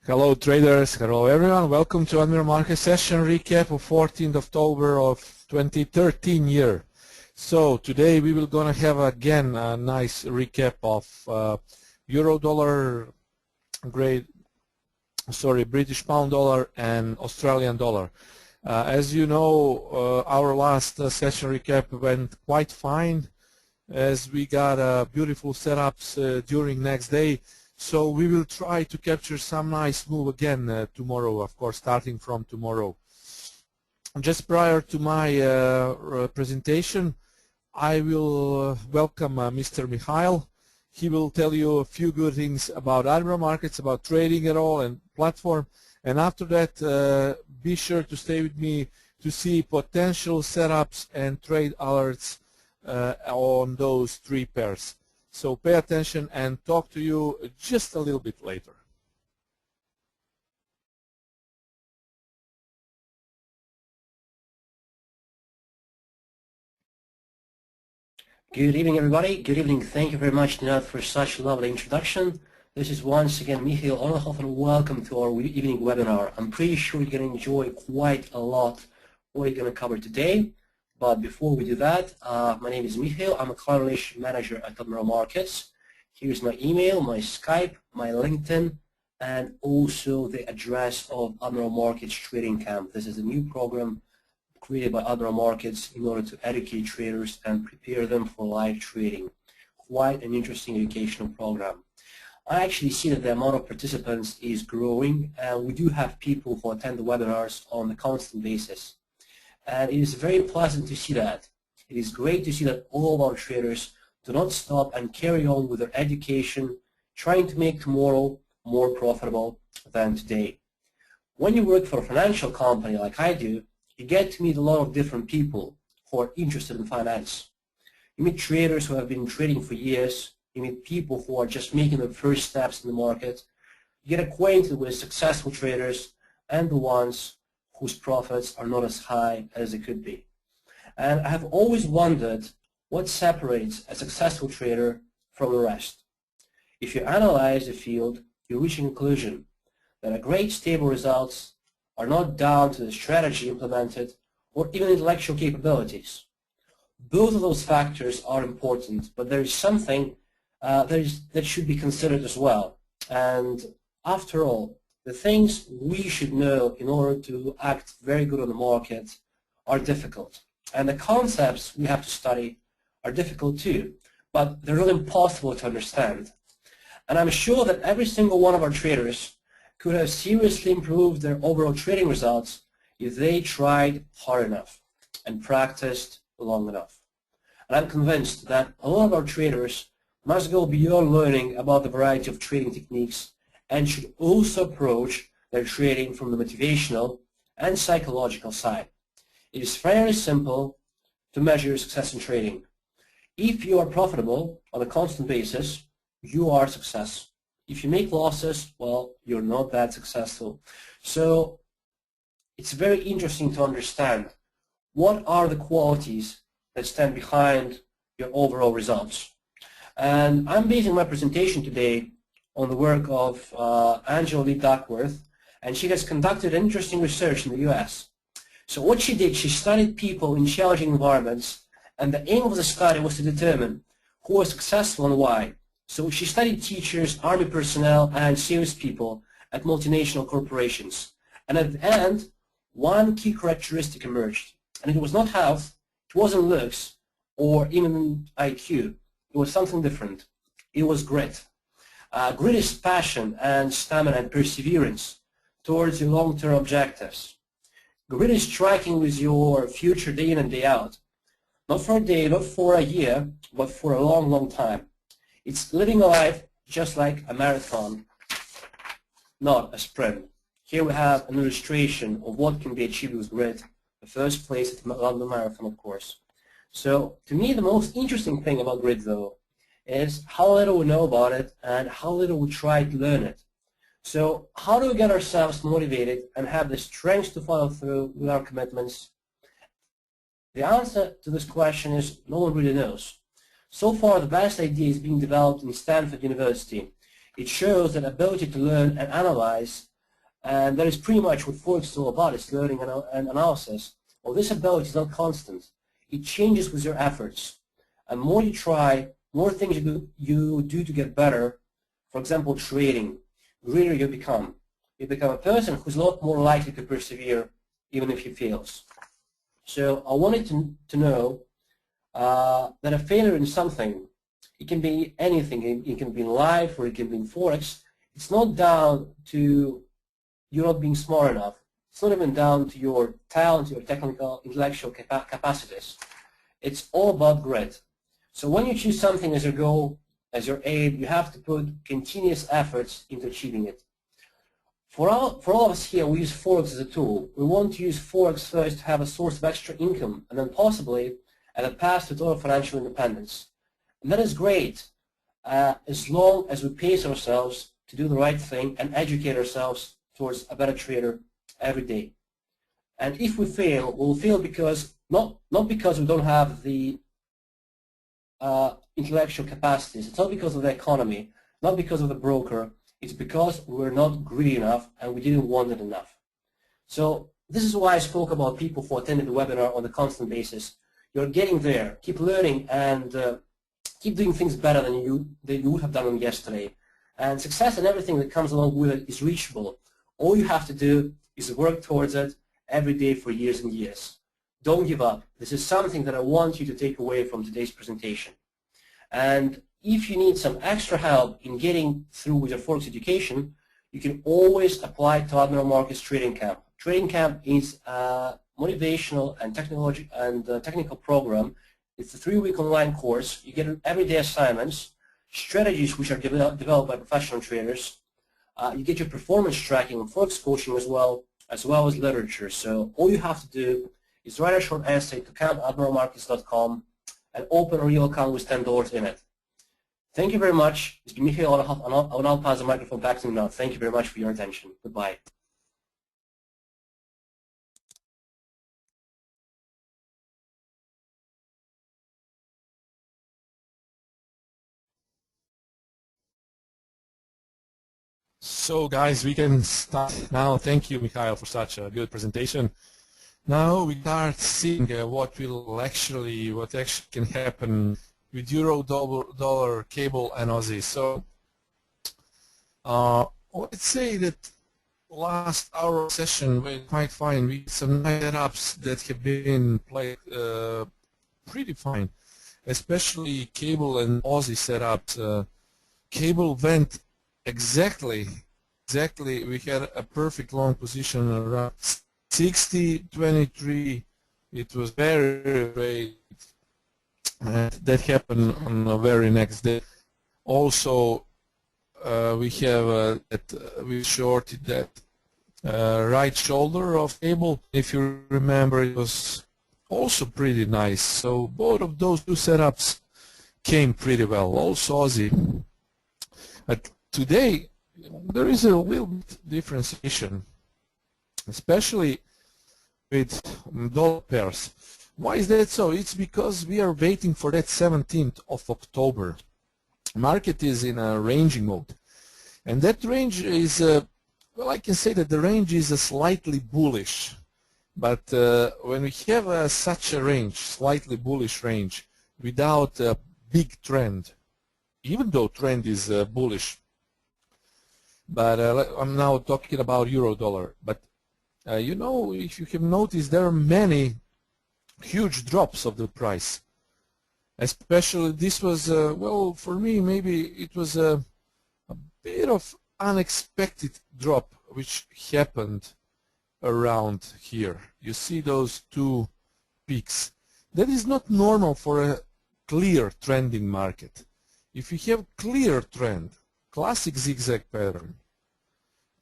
Hello traders, hello everyone. Welcome to Admiral Market Session recap of 14th October of 2013 year. So today we will gonna have again a nice recap of Euro dollar, British pound dollar and Australian dollar. As you know, our last session recap went quite fine as we got beautiful setups during next day. So we will try to capture some nice move again tomorrow, of course, starting from tomorrow. Just prior to my presentation, I will welcome Mr. Mikhail. He will tell you a few good things about Admiral Markets, about trading at all and platform. And after that, be sure to stay with me to see potential setups and trade alerts on those three pairs. So pay attention and talk to you just a little bit later. Good evening, everybody. Good evening. Thank you very much, Ninad, for such a lovely introduction. This is once again Mikhail Orlov, and welcome to our evening webinar. I'm pretty sure you're going to enjoy quite a lot what we're going to cover today. But before we do that, my name is Mikhail. I'm a client relationship manager at Admiral Markets. Here's my email, my Skype, my LinkedIn, and also the address of Admiral Markets Trading Camp. This is a new program created by Admiral Markets in order to educate traders and prepare them for live trading. Quite an interesting educational program. I actually see that the amount of participants is growing, and we do have people who attend the webinars on a constant basis. And it is very pleasant to see that. It is great to see that all of our traders do not stop and carry on with their education, trying to make tomorrow more profitable than today. When you work for a financial company like I do, you get to meet a lot of different people who are interested in finance. You meet traders who have been trading for years. You meet people who are just making their first steps in the market. You get acquainted with successful traders and the ones whose profits are not as high as they could be. And I have always wondered what separates a successful trader from the rest. If you analyze the field, you reach a conclusion that a great stable results are not down to the strategy implemented or even intellectual capabilities. Both of those factors are important, but there is something that should be considered as well. And after all, the things we should know in order to act very good on the market are difficult. And the concepts we have to study are difficult too, but they're not impossible to understand. And I'm sure that every single one of our traders could have seriously improved their overall trading results if they tried hard enough and practiced long enough. And I'm convinced that a lot of our traders must go beyond learning about the variety of trading techniques and should also approach their trading from the motivational and psychological side. It is fairly simple to measure success in trading. If you are profitable on a constant basis, you are success. If you make losses, well, you're not that successful. So it's very interesting to understand what are the qualities that stand behind your overall results. And I'm basing my presentation today on the work of Angela Lee Duckworth, and she has conducted interesting research in the US. So what she did, she studied people in challenging environments, and the aim of the study was to determine who was successful and why. So she studied teachers, army personnel, and salespeople at multinational corporations. And at the end, one key characteristic emerged. And it was not health, it wasn't looks, or even IQ. It was something different. It was grit. Grit is passion and stamina and perseverance towards your long-term objectives. Grit is striking with your future day in and day out. Not for a day, not for a year, but for a long, long time. It's living a life just like a marathon, not a sprint. Here we have an illustration of what can be achieved with grit. The first place at the London Marathon, of course. So to me, the most interesting thing about grit, though, is how little we know about it and how little we try to learn it. So how do we get ourselves motivated and have the strength to follow through with our commitments? The answer to this question is no one really knows. So far, the best idea is being developed in Stanford University. It shows that ability to learn and analyze And that is pretty much what Forex is all about. It's learning and analysis. Well, this ability is not constant. It changes with your efforts. And more you try, more things you do to get better. For example, trading, greater you become. You become a person who's a lot more likely to persevere even if he fails. So I wanted to know that a failure in something, it can be anything. It can be in life or it can be in Forex. It's not down to you not being smart enough. It's not even down to your talent, your technical, intellectual capacities. It's all about grit. So when you choose something as your goal, as your aim, you have to put continuous efforts into achieving it. For all of us here, we use Forex as a tool. We want to use Forex first to have a source of extra income, and then possibly at a path to total financial independence. And that is great as long as we pace ourselves to do the right thing and educate ourselves towards a better trader every day. And if we fail, we'll fail because not because we don't have the intellectual capacities. It's not because of the economy, not because of the broker. It's because we're not greedy enough and we didn't want it enough. So this is why I spoke about people who attended the webinar on a constant basis. You're getting there. Keep learning and keep doing things better than you would have done them yesterday. And success and everything that comes along with it is reachable. All you have to do is work towards it every day for years and years. Don't give up. This is something that I want you to take away from today's presentation. And if you need some extra help in getting through with your Forex education, you can always apply to Admiral Markets Trading Camp. Trading Camp is a motivational and technical program. It's a 3-week online course. You get everyday assignments, strategies which are developed by professional traders. You get your performance tracking and Forex coaching as well as literature. So all you have to do is write a short essay to camp@admiralmarkets.com and open a real account with $10 in it. Thank you very much. It's been Mikhail Orlov, and I will now pass the microphone back to you now. Thank you very much for your attention. Goodbye. So guys, we can start now. Thank you, Mikhail, for such a good presentation. Now we start seeing what actually can happen with euro, dollar, cable, and Aussie. So let's say that last hour session went quite fine. We had some nice setups that have been played pretty fine, especially cable and Aussie setups. Cable went exactly. We had a perfect long position around 60.23. It was very great. That happened on the very next day. Also, we have we shorted that right shoulder of cable. If you remember, it was also pretty nice. So both of those two setups came pretty well. Also Aussie. But today there is a little bit differentiation, especially with dollar pairs. Why is that so? It's because we are waiting for that 17th of October. Market is in a ranging mode, and that range is well, I can say that the range is slightly bullish. But when we have such a range, slightly bullish range, without a big trend, even though trend is bullish, but I'm now talking about euro dollar. But you know, if you have noticed, there are many huge drops of the price. Especially this was, well, for me, maybe it was a bit of unexpected drop which happened around here. You see those two peaks. That is not normal for a clear trending market. If you have clear trend, classic zigzag pattern,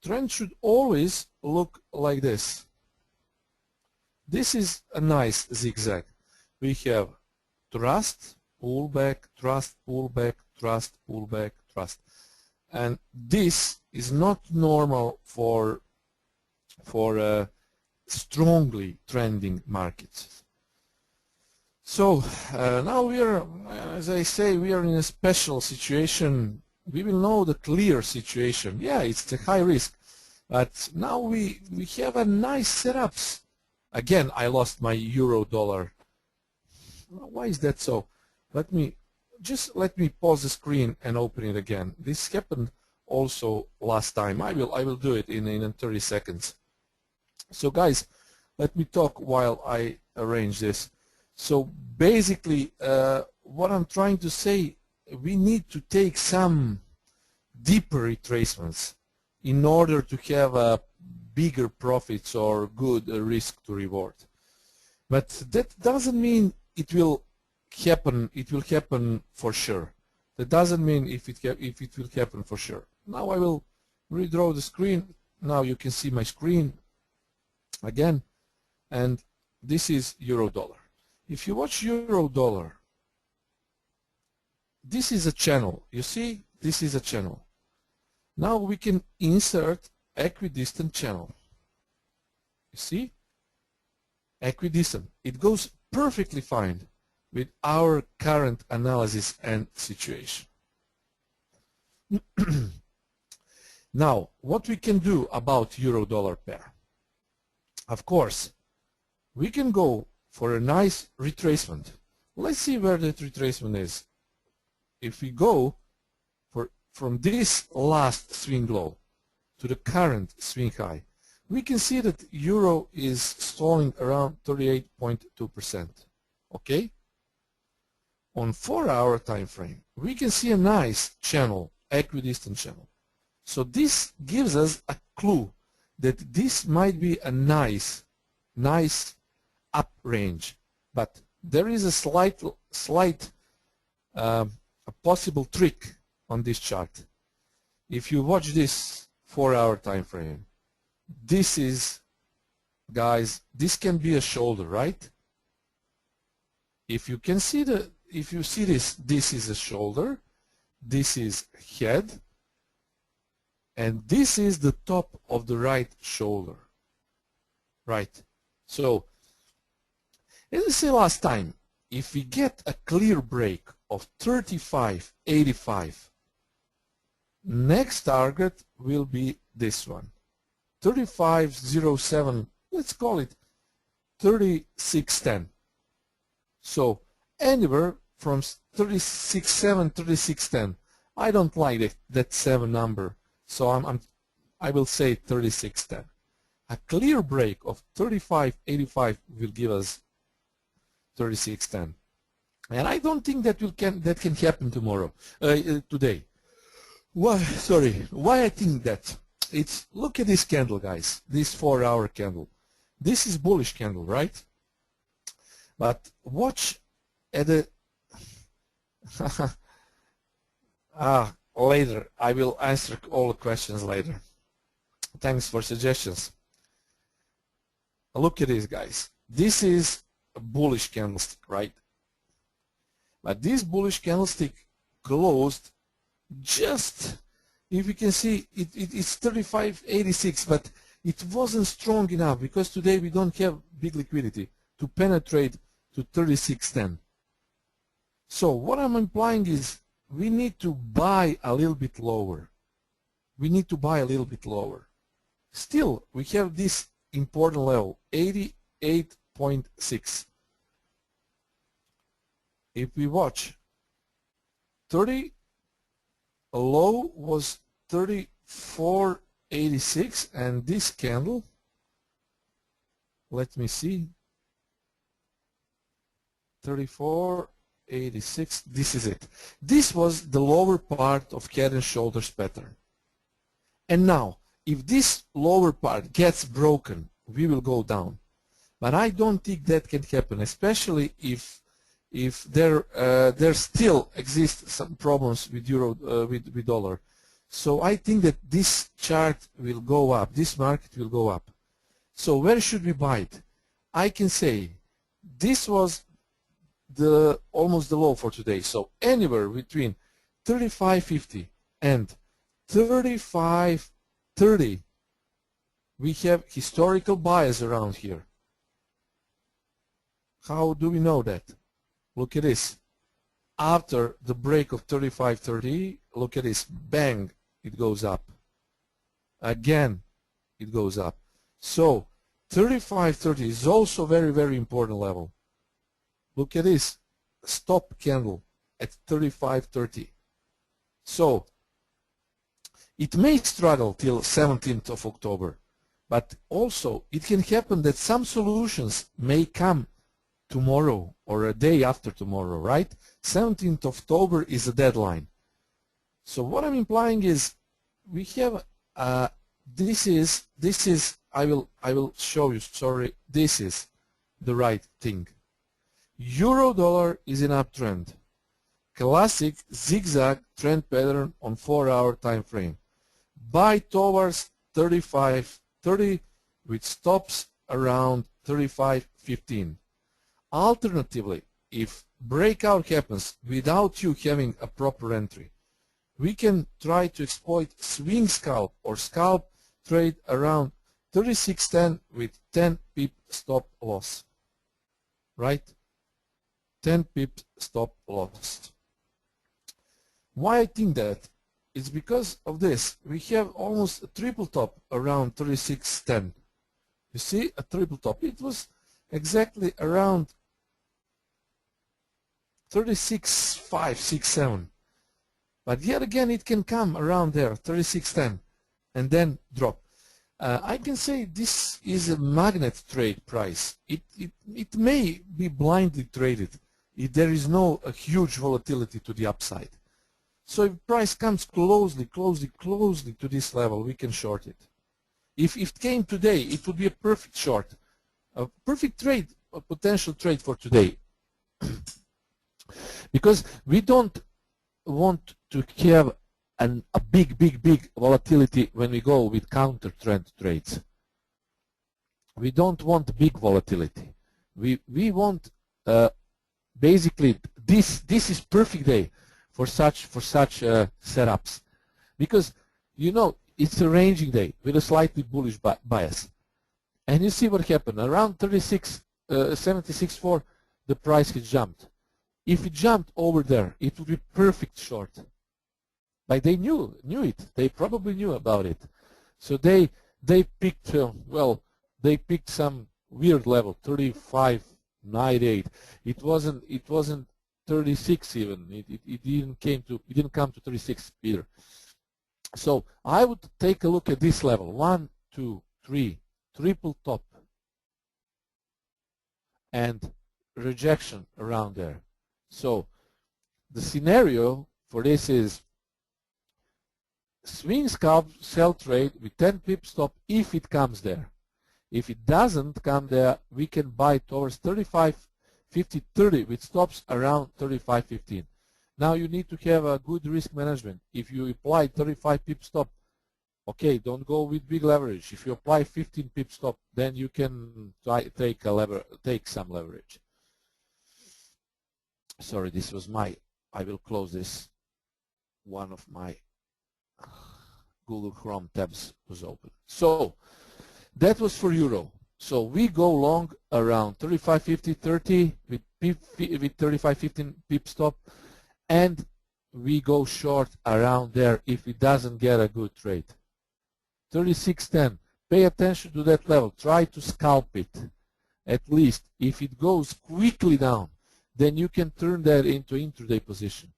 trend should always look like this. This is a nice zigzag. We have thrust, pullback, thrust, pullback, thrust, pullback, thrust. And this is not normal for a strongly trending market. So now we are, as I say, we are in a special situation. We will know the clear situation. Yeah, it's a high risk. But now we have a nice setups. Again, I lost my euro dollar. Why is that so? Let me pause the screen and open it again. This happened also last time. I will do it in 30 seconds. So guys, let me talk while I arrange this. So basically, what I'm trying to say, we need to take some deeper retracements in order to have bigger profits or good risk to reward. But that doesn't mean it will happen. It will happen for sure. That doesn't mean if it will happen for sure. Now I will redraw the screen. Now you can see my screen again, and this is euro dollar. If you watch euro dollar, this is a channel. You see, this is a channel. Now we can insert equidistant channel. You see, equidistant. It goes perfectly fine with our current analysis and situation. Now, what we can do about euro-dollar pair? Of course, we can go for a nice retracement. Let's see where that retracement is. If we go from this last swing low to the current swing high, we can see that euro is stalling around 38.2%. Okay? On 4-hour time frame, we can see a nice channel, equidistant channel. So this gives us a clue that this might be a nice up range, but there is a slight a possible trick on this chart. If you watch this 4-hour time frame, this is, guys, this can be a shoulder, right? If you can see if you see this is a shoulder, this is head, and this is the top of the right shoulder, right? So, as I said last time, if we get a clear break of 35.85, next target will be this one, 35.07, let's call it 36.10. So anywhere from 36.7, 36.10. I don't like that 7 number, so I will say 36.10. A clear break of 35.85 will give us 36.10, and I don't think that can happen tomorrow, today. Why? Sorry. Why I think that? Look at this candle, guys. This 4-hour candle. This is bullish candle, right? But watch at the later. I will answer all the questions later. Thanks for suggestions. Look at this, guys. This is a bullish candlestick, right? But this bullish candlestick closed just, if you can see, it's 35.86, but it wasn't strong enough because today we don't have big liquidity to penetrate to 36.10. So what I'm implying is we need to buy a little bit lower. We need to buy a little bit lower. Still, we have this important level, 88.6. If we watch, low was 34.86, and this candle, let me see, 34.86, this is it. This was the lower part of head and shoulders pattern. And now, if this lower part gets broken, we will go down. But I don't think that can happen, especially if there still exist some problems with euro, with dollar. So I think that this chart will go up, this market will go up. So where should we buy it? I can say this was almost the low for today. So anywhere between 35.50 and 35.30, we have historical bias around here. How do we know that? Look at this. After the break of 35.30, look at this. Bang, it goes up. Again, it goes up. So 35.30 is also very, very important level. Look at this stop candle at 35.30. So it may struggle till 17th of October, but also it can happen that some solutions may come tomorrow or a day after tomorrow, right? 17th of October is a deadline. So what I'm implying is we have this is I will show you, sorry, this is the right thing. Euro dollar is in uptrend. Classic zigzag trend pattern on 4-hour time frame. Buy towards 35.30 with stops around 35.15. Alternatively, if breakout happens without you having a proper entry, we can try to exploit swing scalp or scalp trade around 36.10 with 10 pip stop loss, right? 10 pip stop loss. Why I think that? It's because of this. We have almost a triple top around 36.10. You see, a triple top. It was exactly around 36.5, 6, 7. But yet again, it can come around there, 36.10, and then drop. I can say this is a magnet trade price. It may be blindly traded if there is no a huge volatility to the upside. So if price comes closely to this level, we can short it. If it came today, it would be a perfect short, a perfect trade, a potential trade for today. Because we don't want to have a big volatility when we go with counter trend trades. We don't want big volatility. We want basically this is perfect day for such setups, because you know it's a ranging day with a slightly bullish bias, and you see what happened around 76.4 the price has jumped. If it jumped over there, it would be perfect short. Like they knew it. They probably knew about it. So they picked well, they picked some weird level, 35.98. It wasn't 36 even. It didn't come to 36 either. So I would take a look at this level. 1, 2, 3, triple top, and rejection around there. So the scenario for this is swing scalp sell trade with 10 pip stop if it comes there. If it doesn't come there, we can buy towards 35.50.30 with stops around 35.15. Now you need to have a good risk management. If you apply 35 pip stop, okay, don't go with big leverage. If you apply 15 pip stop, then you can take some leverage. Sorry, this was I will close this. One of my Google Chrome tabs was open. So that was for euro. So we go long around 35.50.30 with 35.15 pip stop, and we go short around there if it doesn't get a good trade. 36.10. Pay attention to that level. Try to scalp it. At least if it goes quickly down, then you can turn that into intraday position.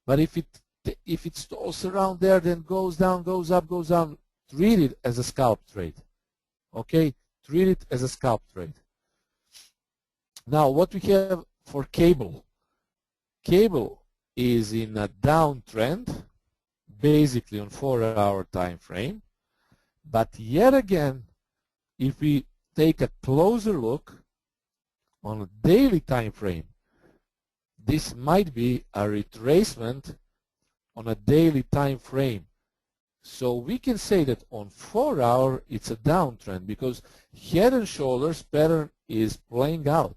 But if it stalls around there, then goes down, goes up, goes down, treat it as a scalp trade. Okay, treat it as a scalp trade. Now, what we have for cable? Cable is in a downtrend, basically on 4-hour time frame. But yet again, if we take a closer look on a daily time frame, this might be a retracement on a daily time frame. So we can say that on 4-hour it's a downtrend because head and shoulders pattern is playing out.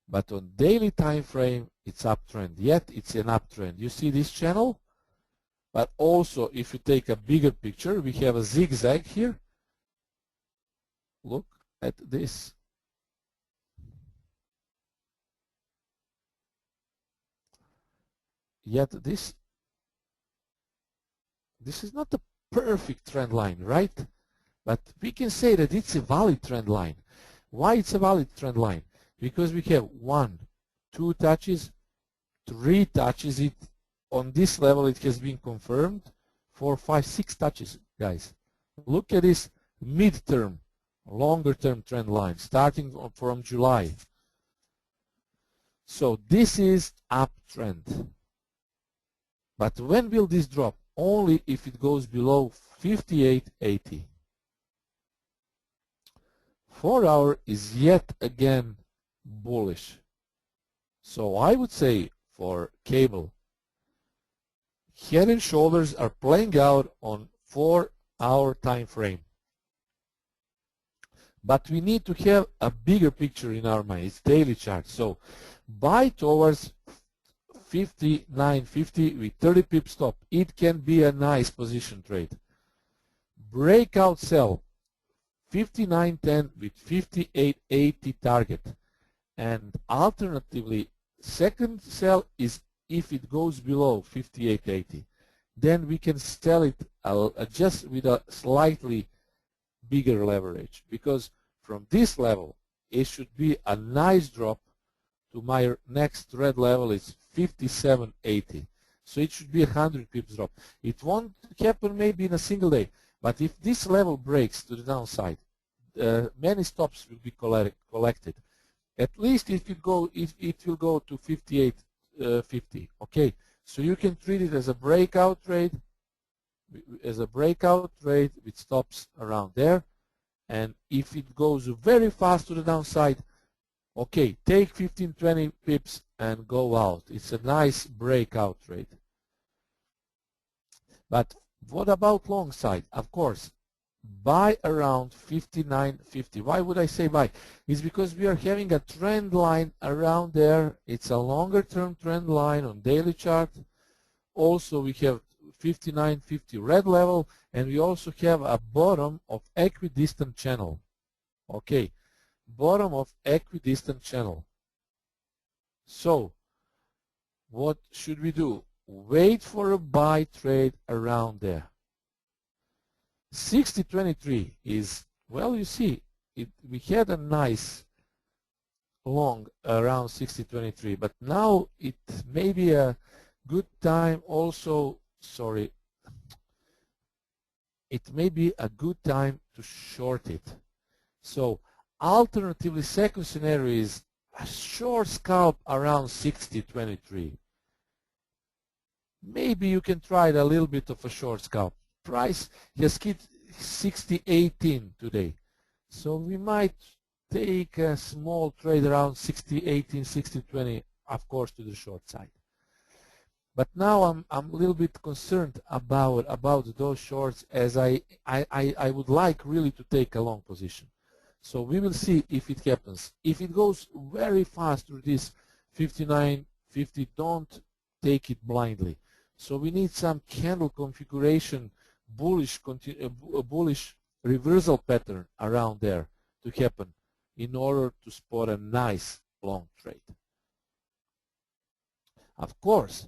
But on daily time frame it's uptrend, yet it's an uptrend. You see this channel? But also if you take a bigger picture, we have a zigzag here. Look at this. Yet this is not a perfect trend line, right? But we can say that it's a valid trend line. Why it's a valid trend line? Because we have 1, 2 touches, 3 touches. It on this level it has been confirmed. 4, 5, 6 touches, guys. Look at this mid-term, longer-term trend line starting from July. So this is uptrend. But when will this drop? Only if it goes below 58.80. 4 hour is yet again bullish. So I would say for cable, head and shoulders are playing out on 4 hour time frame. But we need to have a bigger picture in our mind. It's daily chart. So buy towards 59.50 with 30 pip stop. It can be a nice position trade. Breakout sell 59.10 with 58.80 target. And alternatively, second sell is if it goes below 58.80. Then we can sell it just with a slightly bigger leverage, because from this level it should be a nice drop to my next red level is 57.80. So it should be 100 pips drop. It won't happen maybe in a single day, but if this level breaks to the downside, many stops will be collected. At least if it will go to 58.50. Okay, so you can treat it as a breakout trade, with stops around there. And if it goes very fast to the downside, okay, take 15-20 pips and go out. It's a nice breakout trade. But what about long side? Of course, buy around 59.50. Why would I say buy? It's because we are having a trend line around there. It's a longer term trend line on daily chart. Also, we have 59.50 red level, and we also have a bottom of equidistant channel. Okay, bottom of equidistant channel. So what should we do? Wait for a buy trade around there. 60.23 is, well, you see, we had a nice long around 60.23, but now it may be a good time also, sorry, it may be a good time to short it. So alternatively, second scenario is a short scalp around 60.23. Maybe you can try a little bit of a short scalp. Price has hit 60.18 today. So we might take a small trade around 60.18, 60.20, of course, to the short side. But now I'm a little bit concerned about those shorts, as I would like really to take a long position. So we will see if it happens. If it goes very fast through this 59.50, don't take it blindly. So we need some candle configuration, bullish reversal pattern around there to happen in order to spot a nice long trade. Of course,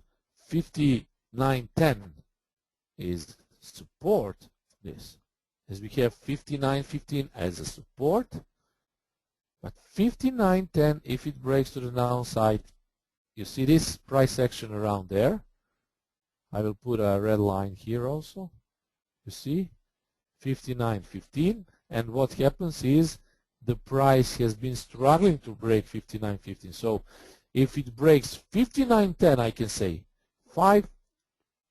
59.10 is support this, as we have 59.15 as a support, but 59.10, if it breaks to the downside, you see this price action around there. I will put a red line here also. You see 59.15, and what happens is the price has been struggling to break 59.15. So if it breaks 59.10, I can say 5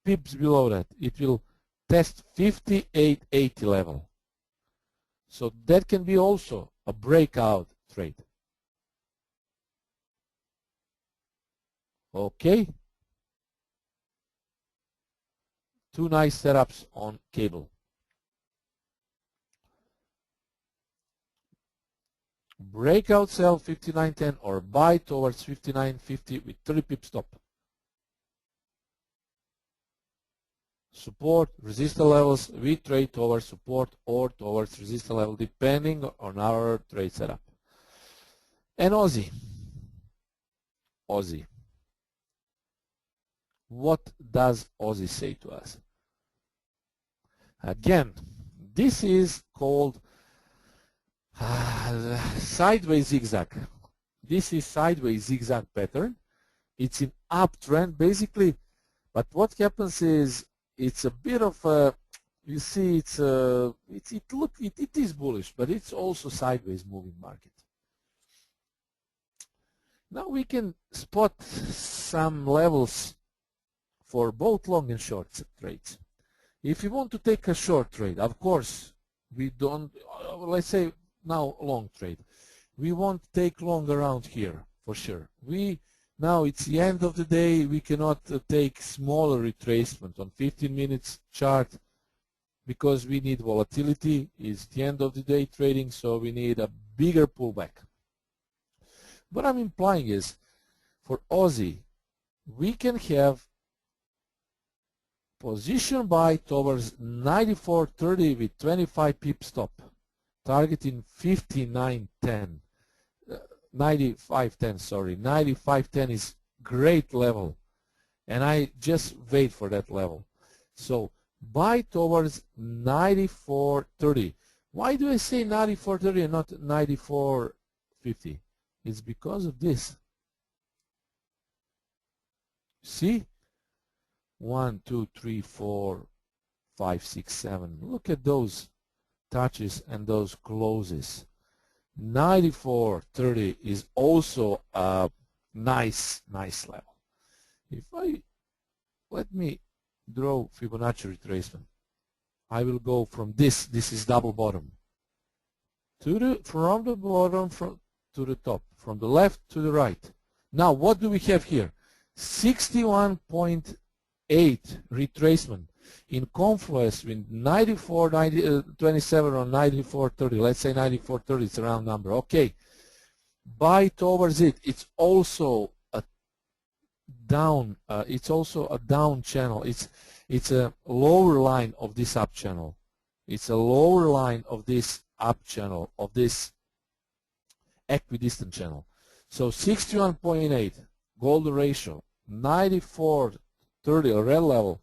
pips below that, it will test 58.80 level. So that can be also a breakout trade. Okay. Two nice setups on cable. Breakout sell 59.10 or buy towards 59.50 with 30 pip stop. Support, resistance levels, we trade towards support or towards resistance level depending on our trade setup. And Aussie. What does Aussie say to us? Again, this is called sideways zigzag. This is sideways zigzag pattern. It's an uptrend basically, but what happens is it's a bit of a, you see, it is bullish, but it's also sideways moving market. Now we can spot some levels for both long and short trades. If you want to take a short trade, of course, we don't, let's say now long trade. We won't take long around here for sure. Now it's the end of the day, we cannot take smaller retracement on 15 minutes chart because we need volatility. It's the end of the day trading, so we need a bigger pullback. What I'm implying is for Aussie, we can have position buy towards 94.30 with 25 pip stop, targeting 59.10. 95.10, sorry, 95.10 is great level, and I just wait for that level. So buy towards 94.30. Why do I say 94.30 and not 94.50? It's because of this. See? 1, 2, 3, 4, 5, 6, 7. Look at those touches and those closes. 94.30 is also a nice level. Let me draw Fibonacci retracement. I will go from this is double bottom, from the bottom to the top, from the left to the right. Now what do we have here? 61.8 retracement in confluence with 94.27 or 94.30. Let's say 94.30, it's a round number. Okay, buy towards it. It's also a down. It's also a down channel. It's a lower line of this up channel. It's a lower line of this up channel, of this equidistant channel. So 61.8 golden ratio, 94.30 red level,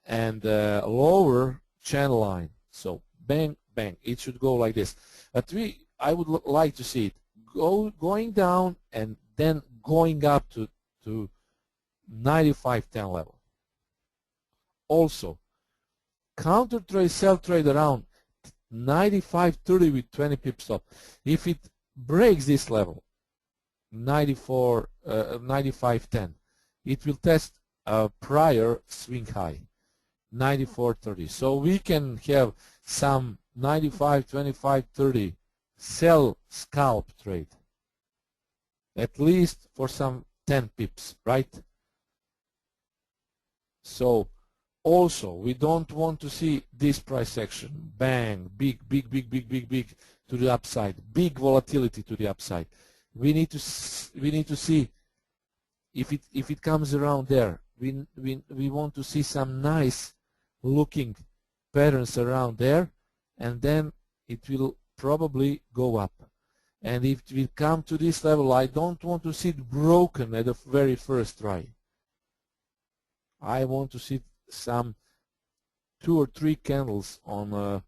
and lower channel line. So bang bang, it should go like this. But I would like to see it going down and then going up to 95.10 level. Also, counter trade, sell trade around 95.30 with 20 pip stop. If it breaks this level, 95.10, it will test a prior swing high, 94.30. So we can have some 95, 25, 30 sell scalp trade, at least for some 10 pips, right? So also we don't want to see this price action, bang, big to the upside, big volatility to the upside. We need to see if it comes around there. We want to see some nice looking patterns around there, and then it will probably go up. And if it will come to this level, I don't want to see it broken at the very first try. I want to see some 2 or 3 candles on a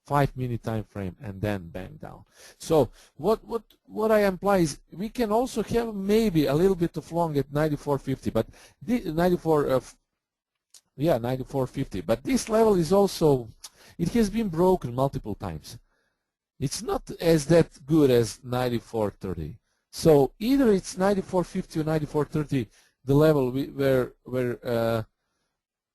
5-minute time frame and then bang down. So what I imply is we can also have maybe a little bit of long at 94.50, but 94.50. But this level is also, it has been broken multiple times. It's not as that good as 94.30. So either it's 94.50 or 94.30, the level where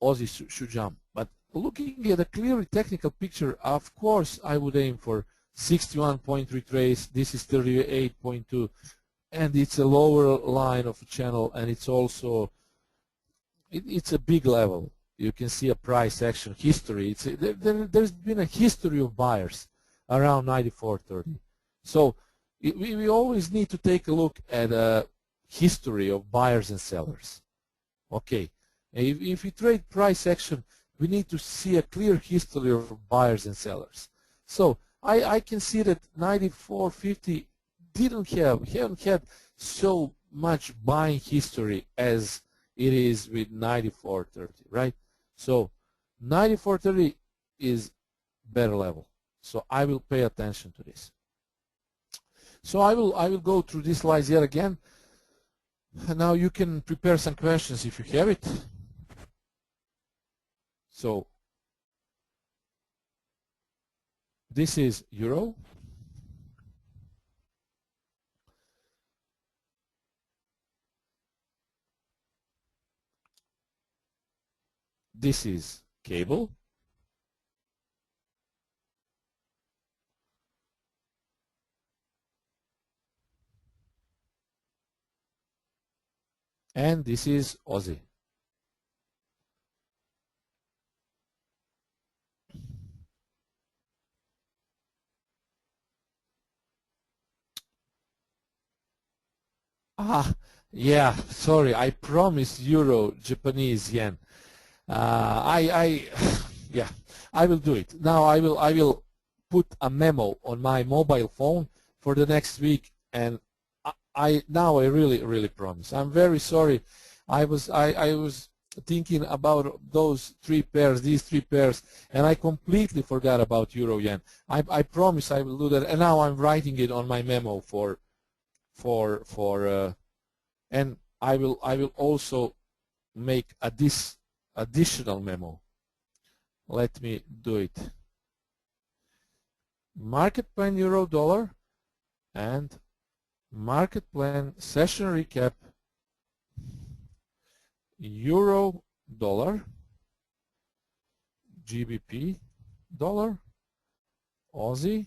Aussie should jump. But looking at a clearly technical picture, of course I would aim for 61 point retrace. This is 38.2, and it's a lower line of a channel, and it's also it's a big level. You can see a price action history. There's been a history of buyers around 94.30. So we always need to take a look at a history of buyers and sellers. Okay, if we trade price action, we need to see a clear history of buyers and sellers. So I can see that 94.50 haven't had so much buying history as it is with 94.30, right? So 94.30 is better level. So I will pay attention to this. So I will go through these slides yet again. And now you can prepare some questions if you have it. So this is euro. This is cable. And this is Aussie. Yeah, sorry, I promised euro, Japanese yen. Yeah, I will do it. Now I will put a memo on my mobile phone for the next week, and now I really promise. I'm very sorry. I was thinking about those these three pairs, and I completely forgot about euro yen. I promise I will do that, and now I'm writing it on my memo and I will also make this additional memo. Let me do it. Market plan euro dollar and market plan session recap euro dollar, GBP dollar, Aussie,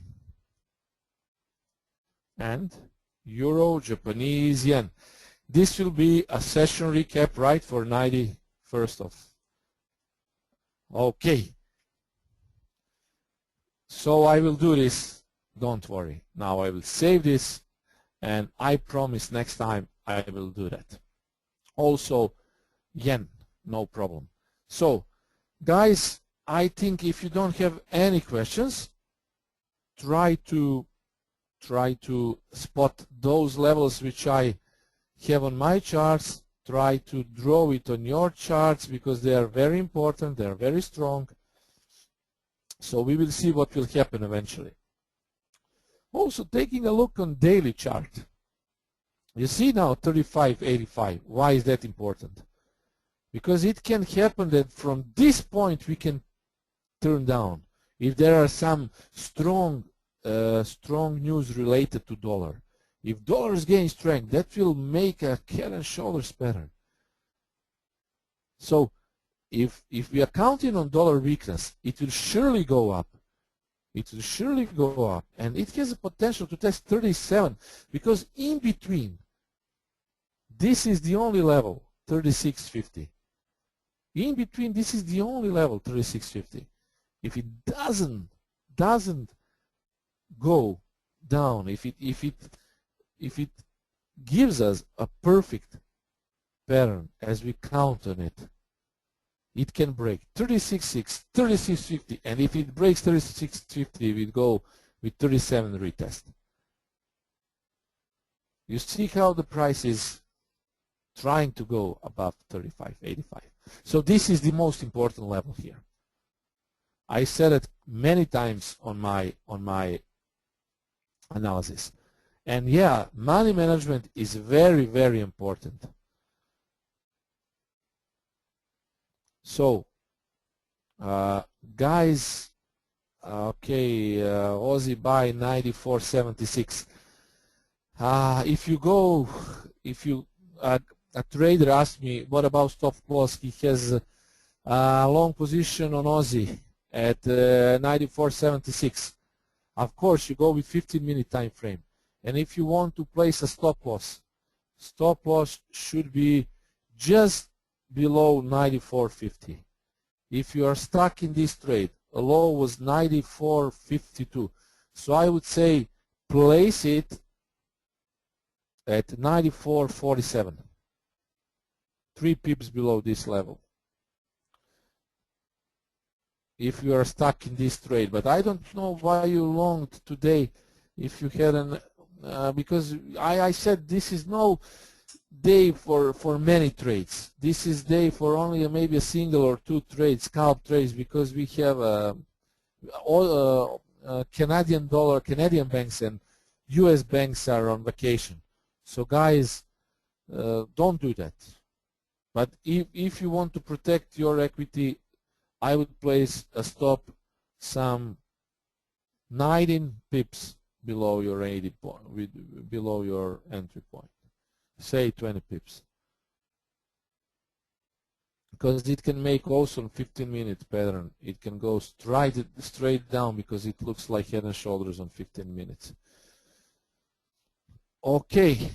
and euro Japanese yen. This will be a session recap, right, for 91st of. Okay. So I will do this. Don't worry. Now I will save this, and I promise next time I will do that. Also, yen, no problem. So, guys, I think if you don't have any questions, try to spot those levels which I have on my charts. Try to draw it on your charts because they are very important, they are very strong. So we will see what will happen eventually. Also, taking a look on daily chart. You see now 35.85. Why is that important? Because it can happen that from this point we can turn down if there are some strong news related to dollar. If dollars gain strength, that will make a head and shoulders pattern. So if we are counting on dollar weakness, it will surely go up. It will surely go up, and it has a potential to test 37 because in between, this is the only level, 36.50. In between, this is the only level, 36.50. If it doesn't go down, if it gives us a perfect pattern as we count on it, it can break 36.6, 36.50, and if it breaks 36.50, we go with 37 retest. You see how the price is trying to go above 35.85. So this is the most important level here. I said it many times on my analysis. And yeah, money management is very important. So, guys, okay, Aussie buy 94.76. A trader asked me, what about stop loss? He has a long position on Aussie at 94.76. Of course, you go with 15-minute time frame. And if you want to place a stop loss should be just below 94.50. If you are stuck in this trade, a low was 94.52. So I would say place it at 94.47. 3 pips below this level. If you are stuck in this trade, but I don't know why you longed today. If you had because I said this is no day for many trades. This is day for only maybe a single or two trades, scalp trades, because we have all Canadian dollar, Canadian banks and US banks are on vacation. So guys, don't do that. But if you want to protect your equity, I would place a stop some 19 pips below your 80 point, below your entry point. Say 20 pips. Because it can make also a 15-minute pattern. It can go straight down because it looks like head and shoulders on 15 minutes. Okay.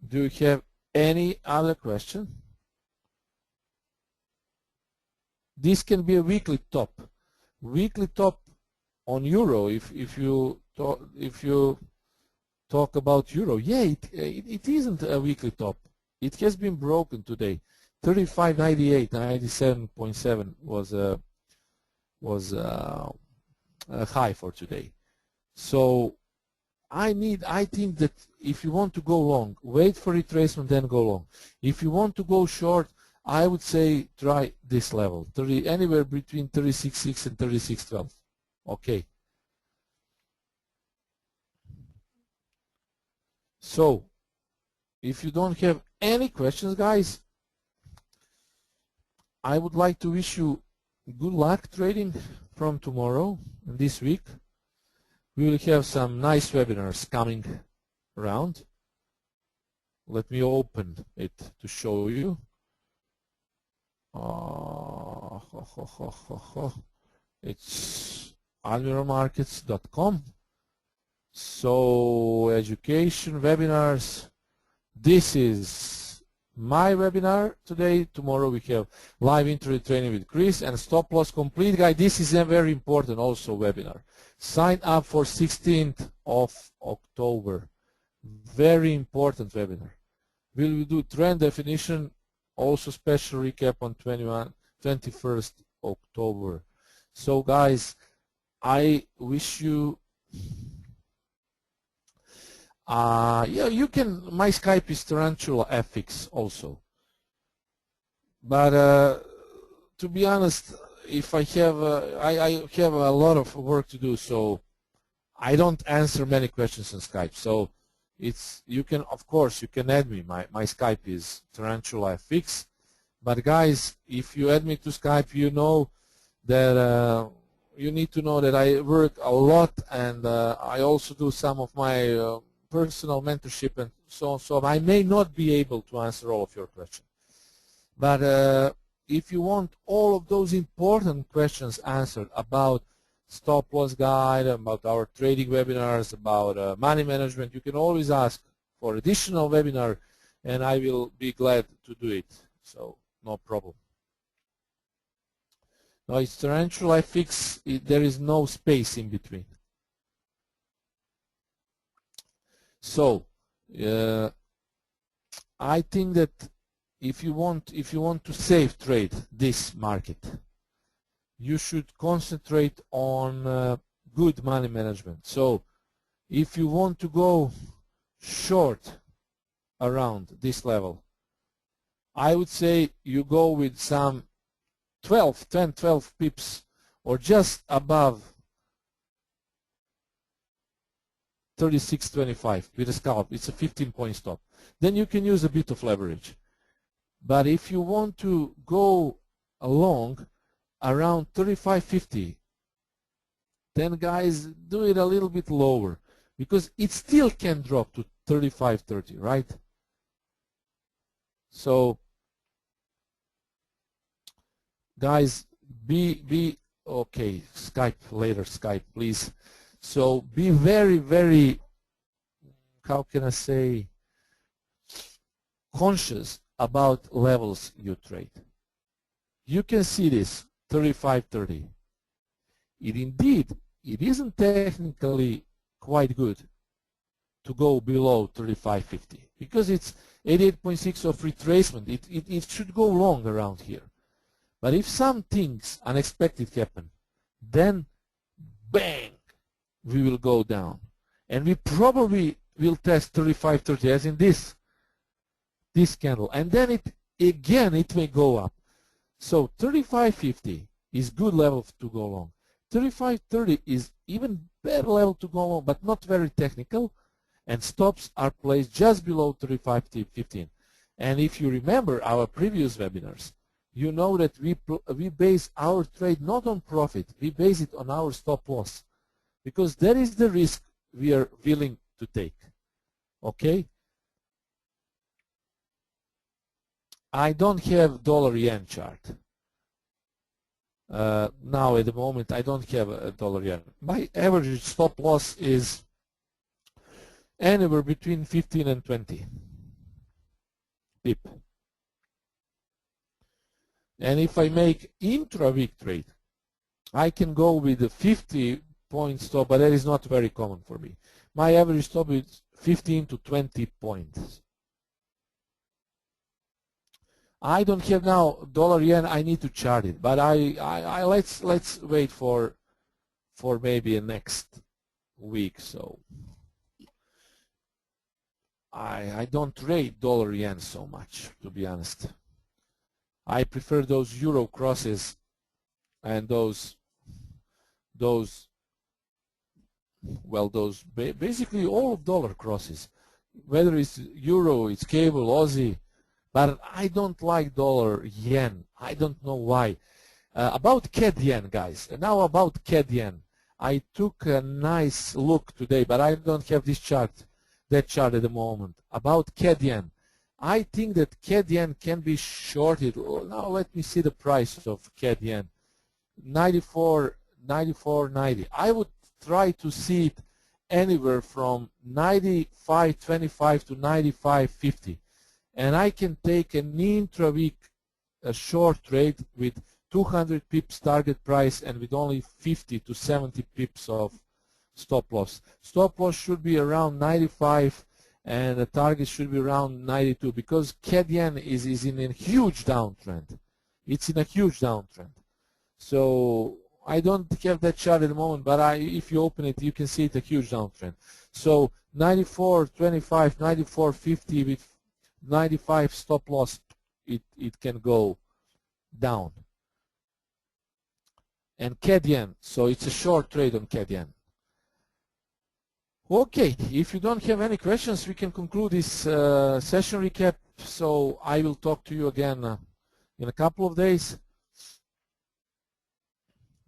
Do you have any other question? This can be a weekly top. Weekly top on euro. If you talk about euro, yeah, it isn't a weekly top. It has been broken today. 35.98, 97.7 was a high for today. So I think that if you want to go long, wait for retracement, then go long. If you want to go short, I would say try this level, anywhere between 36.6 and 36.12. Okay. So, if you don't have any questions, guys, I would like to wish you good luck trading from tomorrow and this week. We will have some nice webinars coming around. Let me open it to show you. It's almiralmarkets.com. So education webinars. This is my webinar today. Tomorrow we have live intraday training with Chris and stop loss complete guide. This is a very important also webinar. Sign up for 16th of October. Very important webinar. We will do trend definition, also special recap on 21st October. So guys, I wish you yeah, you can, my Skype is Tarantula FX also. But to be honest, if I have I have a lot of work to do, so I don't answer many questions on Skype. So it's, you can, of course you can add me. My Skype is Tarantula FX. But guys, if you add me to Skype, you know that you need to know that I work a lot, and I also do some of my personal mentorship and so on. So I may not be able to answer all of your questions. But if you want all of those important questions answered about stop loss guide, about our trading webinars, about money management, you can always ask for additional webinar, and I will be glad to do it. So no problem. Now it's Tarantula FX. There is no space in between. So I think that if you want to safe trade this market, you should concentrate on good money management. So if you want to go short around this level, I would say you go with some 10, 12 pips or just above 36.25 with a scalp. It's a 15-point stop. Then you can use a bit of leverage. But if you want to go along around 35.50, then guys, do it a little bit lower, because it still can drop to 35.30, right? So guys, be okay. Skype later, Skype please. So be very, very, how can I say, conscious about levels you trade. You can see this 35.30. It isn't technically quite good to go below 35.50, because it's 88.6 of retracement. It should go long around here. But if some things unexpected happen, then bang, we will go down. And we probably will test 35.30 as in this candle. And then it may go up. So 35.50 is good level to go long. 35.30 is even better level to go on, but not very technical, and stops are placed just below 35.15. And if you remember our previous webinars, you know that we base our trade not on profit, we base it on our stop loss, because that is the risk we are willing to take. Okay? I don't have dollar-yen chart. Now at the moment I don't have a dollar-yen. My average stop loss is anywhere between 15 and 20 pip. And if I make intra-week trade, I can go with a 50-point stop, but that is not very common for me. My average stop is 15 to 20 points. I don't have now dollar-yen. I need to chart it, but let's wait for maybe a next week. So I don't trade dollar-yen so much, to be honest. I prefer those euro crosses and those basically all of dollar crosses, whether it's euro, it's cable, Aussie, but I don't like dollar-yen. I don't know why. About CAD-yen, guys. Now about CAD-yen. I took a nice look today, but I don't have this chart, that chart at the moment. About CAD-yen. I think that CAD-yen can be shorted. Now let me see the price of CAD-yen. 94.90. I would try to see it anywhere from 95.25 to 95.50. And I can take an intra-week short trade with 200 pips target price and with only 50 to 70 pips of stop loss. Stop loss should be around 95 and the target should be around 92 because CAD-yen is in a huge downtrend. It's in a huge downtrend. So I don't have that chart at the moment, but if you open it, you can see it's a huge downtrend. So 94.25, 94.50 with 95 stop loss, it can go down. And CAD-yen, so it's a short trade on CAD-yen. Okay, if you don't have any questions, we can conclude this session recap. So I will talk to you again in a couple of days.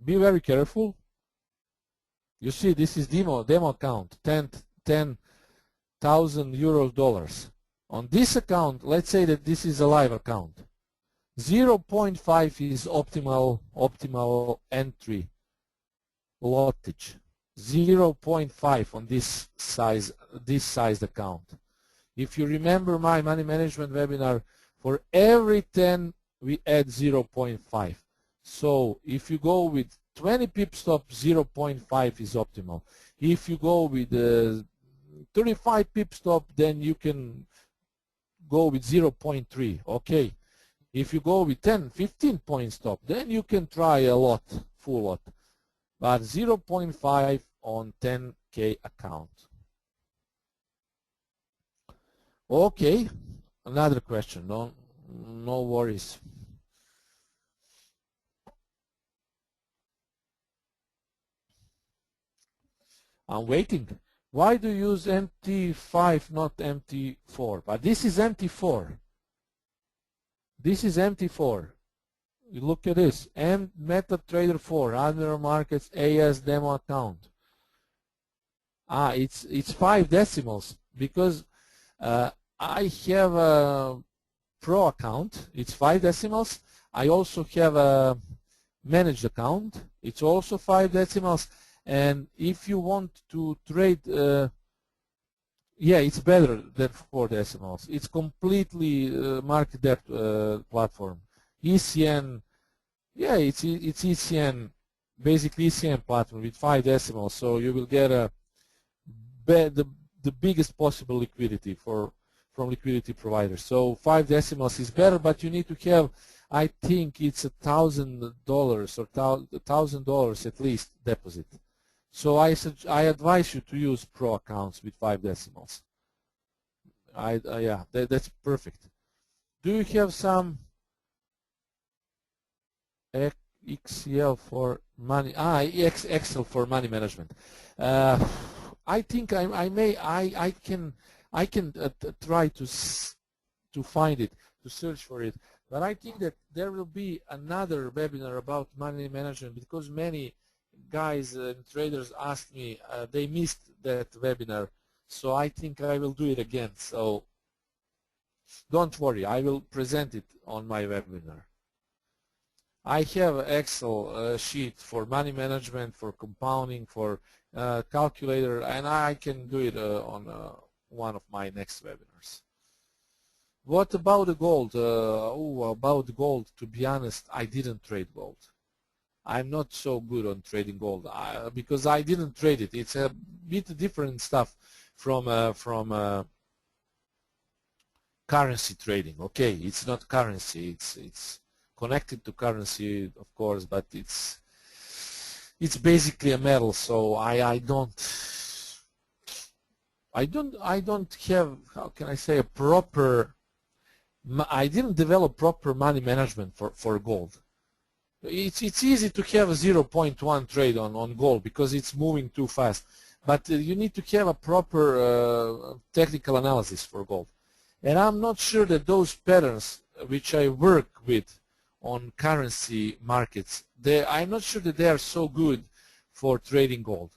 Be very careful. You see, this is demo account, 10,000 euros dollars. On this account, let's say that this is a live account. 0.5 is optimal entry wattage. 0.5 on this sized account. If you remember my money management webinar, for every 10 we add 0.5. So if you go with 20 pip stop, 0.5 is optimal. If you go with 35 pip stop, then you can go with 0.3. Okay. If you go with 10, 15 point stop, then you can try a lot, full lot. But 0.5 on 10K account. Okay, another question. No worries. I'm waiting. Why do you use MT5, not MT4? But this is MT4. This is MT4. You look at this. MetaTrader 4, Admiral Markets AS demo account. It's 5 decimals because I have a Pro account. It's 5 decimals. I also have a managed account. It's also 5 decimals. And if you want to trade, yeah, it's better than 4 decimals. It's completely market depth platform. ECN, yeah, it's ECN, basically ECN platform with 5 decimals. So you will get the biggest possible liquidity from liquidity providers. So 5 decimals is better, but you need to have, I think it's $1,000 or $1,000 at least deposit. So I advise you to use Pro accounts with 5 decimals. Yeah, that's perfect. Do you have some XL for money. Excel for money management. I think I can try to find it, to search for it. But I think that there will be another webinar about money management because many guys and traders asked me, they missed that webinar. So I think I will do it again. So don't worry, I will present it on my webinar. I have an Excel sheet for money management, for compounding, for calculator, and I can do it on one of my next webinars. What about the gold? About gold, to be honest, I didn't trade gold. I'm not so good on trading gold because I didn't trade it. It's a bit different stuff from currency trading. Okay, it's not currency. It's connected to currency, of course, but it's basically a metal. So I don't have, how can I say, a proper. I didn't develop proper money management for gold. It's easy to have a 0.1 trade on gold because it's moving too fast, but you need to have a proper technical analysis for gold. And I'm not sure that those patterns which I work with on currency markets, I'm not sure that they are so good for trading gold.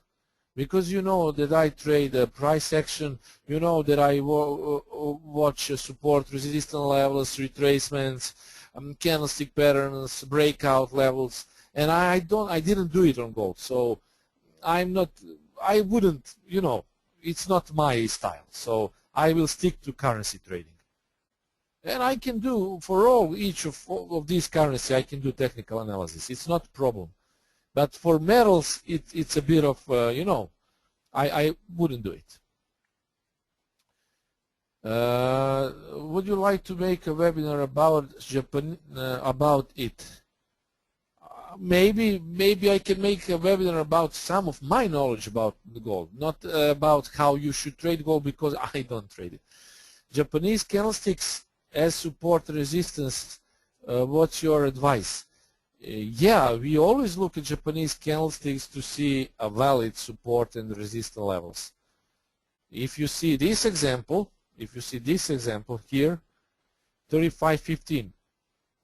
Because you know that I trade price action, you know that I watch support, resistance levels, retracements, candlestick patterns, breakout levels, and I didn't do it on gold. So I wouldn't, you know, it's not my style. So I will stick to currency trading. And I can do, for each of these currencies, I can do technical analysis. It's not a problem. But for metals, it's a bit of, you know, I wouldn't do it. Would you like to make a webinar about Japan, about it? Maybe I can make a webinar about some of my knowledge about the gold, not about how you should trade gold because I don't trade it. Japanese candlesticks as support resistance, what's your advice? Yeah, we always look at Japanese candlesticks to see a valid support and resistance levels. If you see this example, here, 35.15,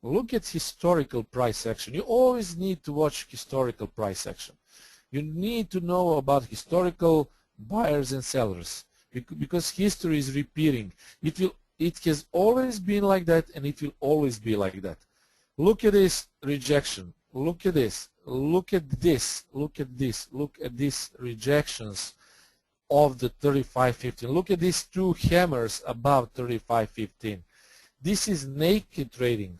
look at historical price action. You always need to watch historical price action. You need to know about historical buyers and sellers because history is repeating. It has always been like that, and it will always be like that. Look at this rejection. Look at this. Look at this. Look at this. Look at these rejections of the 35.15. Look at these two hammers above 35.15. This is naked trading.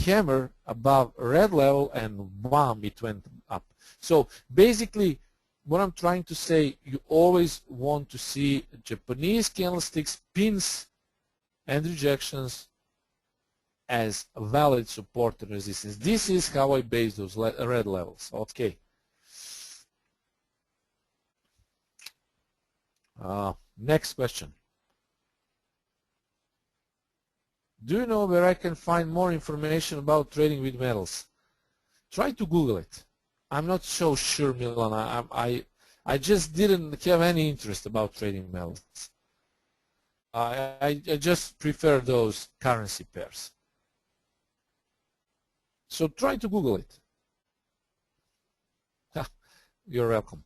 Hammer above red level and bam, it went up. So basically what I'm trying to say, you always want to see Japanese candlesticks, pins and rejections as a valid support and resistance. This is how I base those red levels. Okay. Next question. Do you know where I can find more information about trading with metals? Try to Google it. I'm not so sure, Milan. I just didn't have any interest about trading metals. I just prefer those currency pairs. So try to Google it. You're welcome.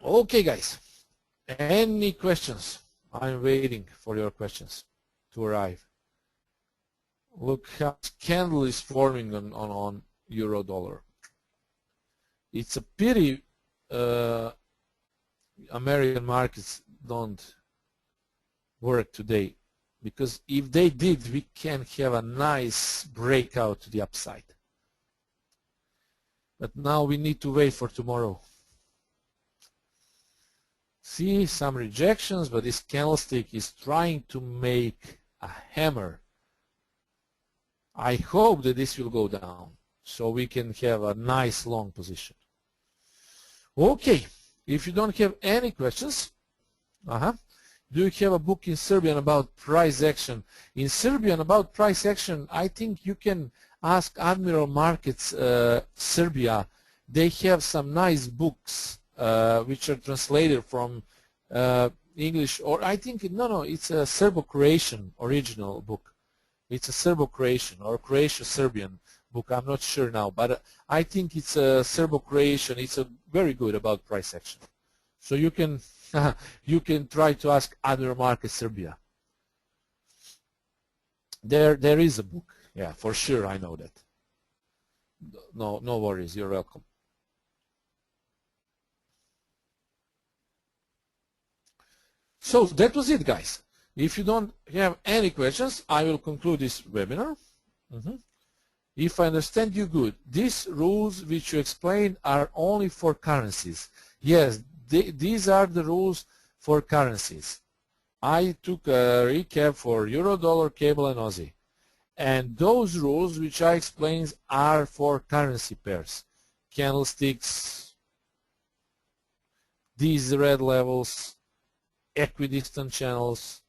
Okay, guys. Any questions? I'm waiting for your questions to arrive. Look how this candle is forming on euro dollar. It's a pity American markets don't work today, because if they did, we can have a nice breakout to the upside. But now we need to wait for tomorrow. See some rejections, but this candlestick is trying to make a hammer. I hope that this will go down so we can have a nice long position. Okay, if you don't have any questions, do you have a book in Serbian about price action? In Serbian about price action, I think you can ask Admiral Markets Serbia. They have some nice books which are translated from English, or I think, no, it's a Serbo-Croatian original book. It's a Serbo-Croatian or Croatia-Serbian book. I'm not sure now, but I think it's a Serbo-Croatian. It's a very good about price action. So you can you can try to ask Admiral Market Serbia. There is a book. Yeah, for sure, I know that. No worries. You're welcome. So that was it, guys. If you don't have any questions, I will conclude this webinar. If I understand you good, these rules which you explained are only for currencies. Yes, these are the rules for currencies. I took a recap for Euro, Dollar, Cable, and Aussie. And those rules which I explained are for currency pairs. Candlesticks, these red levels, equidistant channels,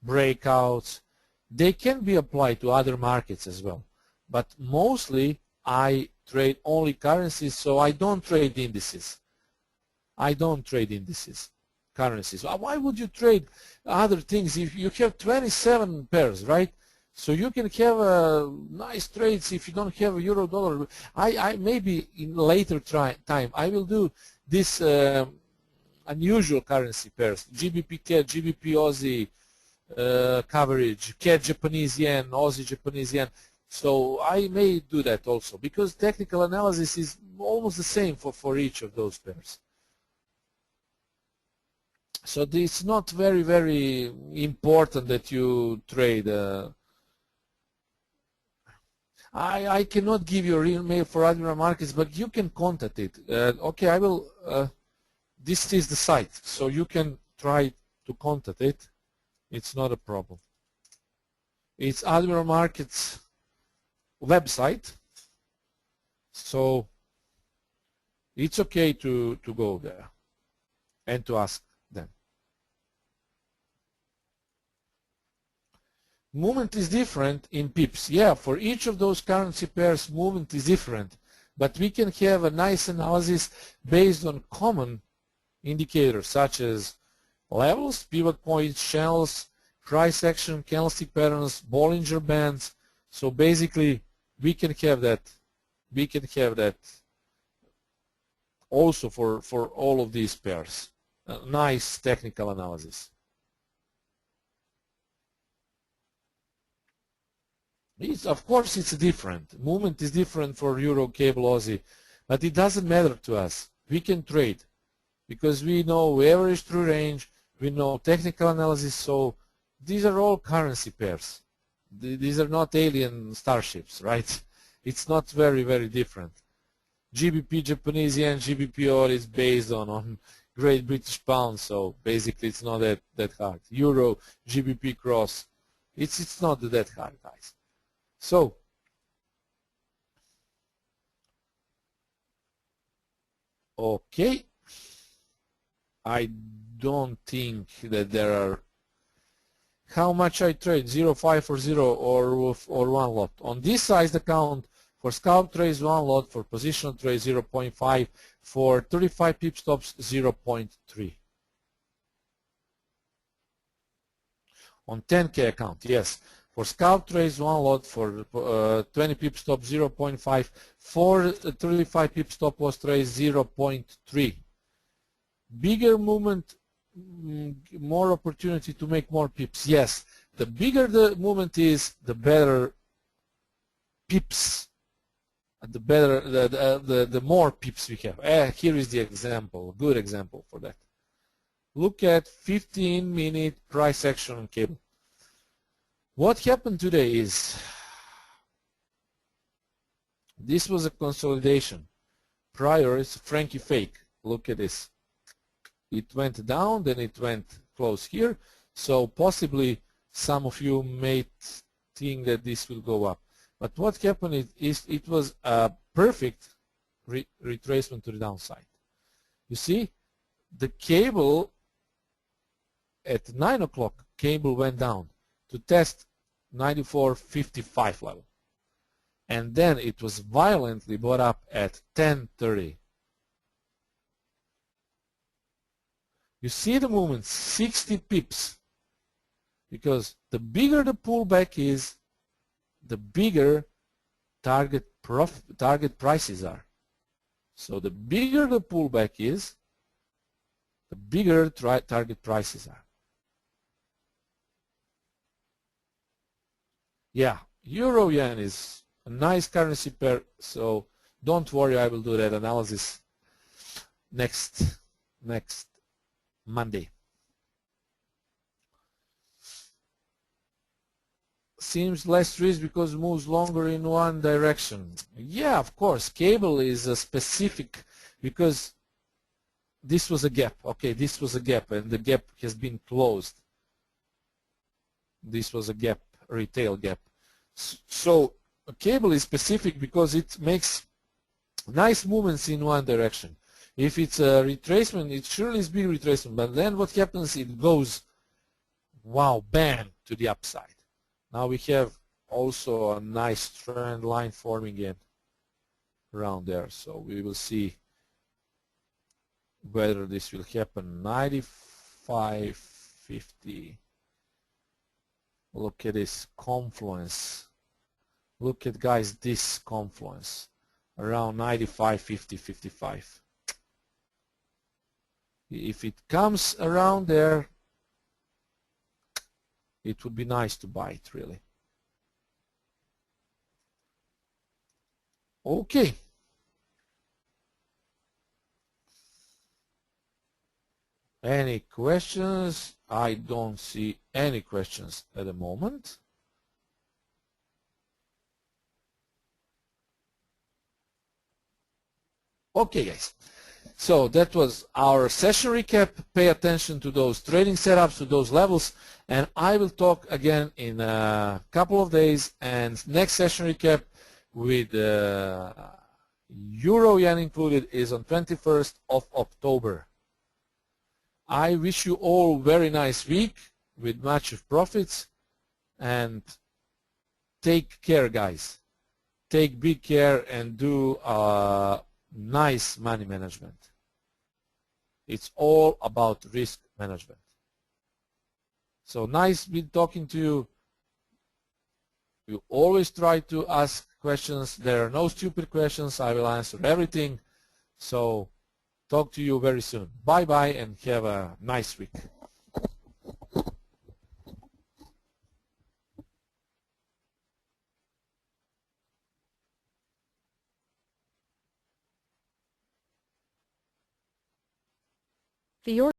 breakouts. They can be applied to other markets as well. But mostly I trade only currencies, so I don't trade indices. I don't trade indices, currencies. Why would you trade other things if you have 27 pairs, right? So you can have nice trades if you don't have a euro dollar. I maybe in later time I will do this unusual currency pairs, GBP CAD, GBP Aussie coverage, CAD Japanese yen, Aussie Japanese yen. So I may do that also, because technical analysis is almost the same for each of those pairs. So it's not very, very important that you trade. I cannot give you a real mail for Admiral Markets, but you can contact it. Okay, I will. This is the site, so you can try to contact it. It's not a problem. It's Admiral Markets website, so it's okay to go there and to ask them. Movement is different in pips. Yeah, for each of those currency pairs, movement is different, but we can have a nice analysis based on common indicators such as levels, pivot points, channels, price action, candlestick patterns, Bollinger Bands. So basically we can have that. We can have that also for all of these pairs. Nice technical analysis. Of course it's different. Movement is different for Euro, Cable, Aussie, but it doesn't matter to us. We can trade because we know average true range, we know technical analysis, so these are all currency pairs. These are not alien starships, right? It's not very, very different. GBP Japanese yen, GBP AUD is based on Great British Pound, so basically it's not that hard. Euro, GBP cross, it's not that hard, guys. So, okay, I don't think that there are. How much I trade? 0.5 for 0 or one lot. On this sized account, for scalp trades 1 lot, for positional trades 0.5, for 35 pip stops 0.3. On 10K account, yes. For scalp trades 1 lot, for 20 pip stop 0.5, for 35 pip stop loss trades 0.3. Bigger movement, more opportunity to make more pips. Yes, the bigger the movement is, the better pips, the better the more pips we have. Here is the example, a good example for that. Look at 15-minute price action on cable. What happened today is this was a consolidation. Prior is Frankie fake. Look at this. It went down, then it went close here. So possibly some of you may think that this will go up. But what happened is it was a perfect retracement to the downside. You see, the cable at 9 o'clock, cable went down to test 94.55 level. and then it was violently bought up at 10.30. You see the movement, 60 pips, because the bigger the pullback is, the bigger target prices are. So the bigger the pullback is, the bigger target prices are. Yeah, euro yen is a nice currency pair, so don't worry, I will do that analysis next Monday. Seems less risk because moves longer in one direction. Yeah, of course, cable is a specific, because this was a gap. Okay, this was a gap, and the gap has been closed. This was a gap, retail gap. So a cable is specific because it makes nice movements in one direction. If it's a retracement, it surely is big retracement, but then what happens, it goes, wow, bam, to the upside. Now we have also a nice trend line forming in around there, so we will see whether this will happen. 95.50. Look at this confluence. Look at, guys, this confluence around 95.50, 55. If it comes around there, it would be nice to buy it, really. Okay. Any questions? I don't see any questions at the moment. Okay, guys. So that was our session recap. Pay attention to those trading setups, to those levels, and I will talk again in a couple of days. And next session recap with Euro Yen included is on 21st of October. I wish you all very nice week with much of profits, and take care, guys. Take big care and do nice money management. It's all about risk management. So nice been talking to you. You always try to ask questions. There are no stupid questions. I will answer everything. So talk to you very soon. Bye-bye and have a nice week. The